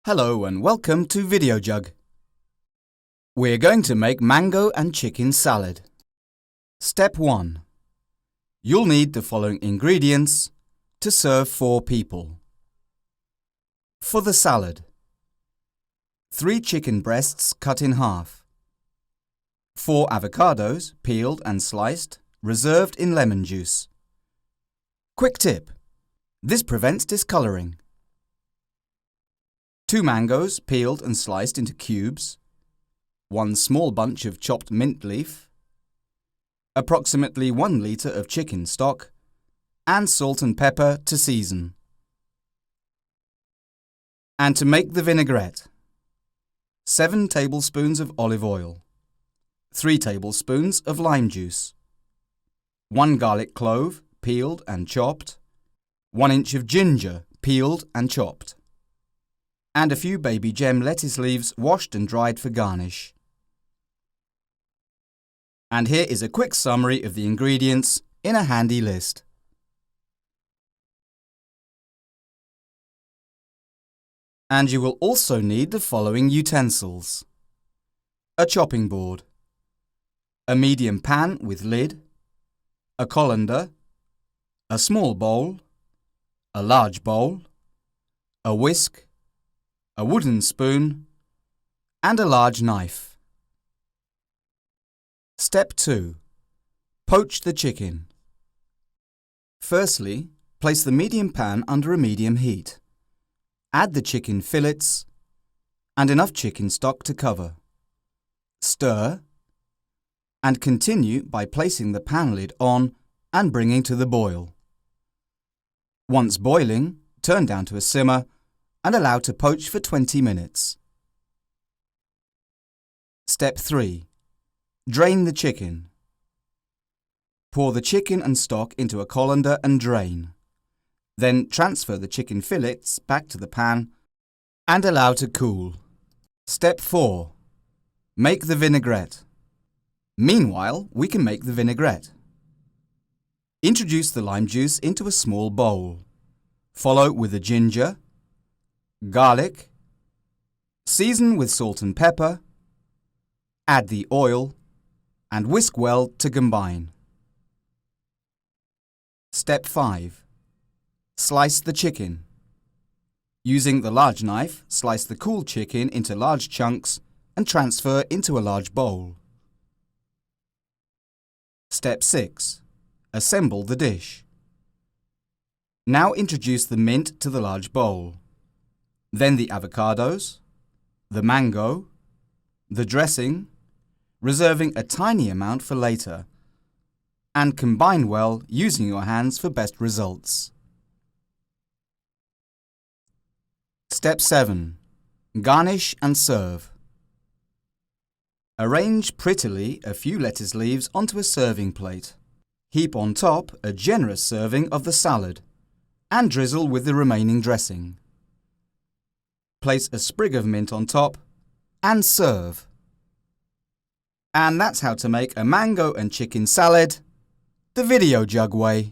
Hello and welcome to Videojug. We're going to make mango and chicken salad. Step 1. You'll need the following ingredients to serve 4 people. For the salad: 3 chicken breasts cut in half, 4 avocados peeled and sliced, reserved in lemon juice. Quick tip: this prevents discoloring. 2 mangoes peeled and sliced into cubes, 1 small bunch of chopped mint leaf, approximately 1 litre of chicken stock, and salt and pepper to season. And to make the vinaigrette: 7 tablespoons of olive oil, 3 tablespoons of lime juice, 1 garlic clove peeled and chopped, 1 inch of ginger peeled and chopped, and a few baby gem lettuce leaves washed and dried for garnish. And here is a quick summary of the ingredients in a handy list. And you will also need the following utensils: a chopping board, a medium pan with lid, a colander, a small bowl, a large bowl, a whisk, a wooden spoon, and a large knife. Step 2. Poach the chicken. Firstly, place the medium pan under a medium heat. Add the chicken fillets and enough chicken stock to cover. Stir and continue by placing the pan lid on and bringing to the boil. Once boiling, turn down to a simmer and allow to poach for 20 minutes. Step 3. Drain the chicken. Pour the chicken and stock into a colander and drain. Then transfer the chicken fillets back to the pan and allow to cool. Step 4. Make the vinaigrette. Meanwhile, we can make the vinaigrette. Introduce the lime juice into a small bowl. Follow with the ginger, garlic, season with salt and pepper, add the oil, and whisk well to combine. Step 5. Slice the chicken. Using the large knife, slice the cool chicken into large chunks and transfer into a large bowl. Step 6. Assemble the dish. Now introduce the mint to the large bowl. Then the avocados, the mango, the dressing, reserving a tiny amount for later, and combine well using your hands for best results. Step 7. Garnish and serve. Arrange prettily a few lettuce leaves onto a serving plate. Heap on top a generous serving of the salad and drizzle with the remaining dressing. Place a sprig of mint on top and serve. And that's how to make a mango and chicken salad the Videojug way.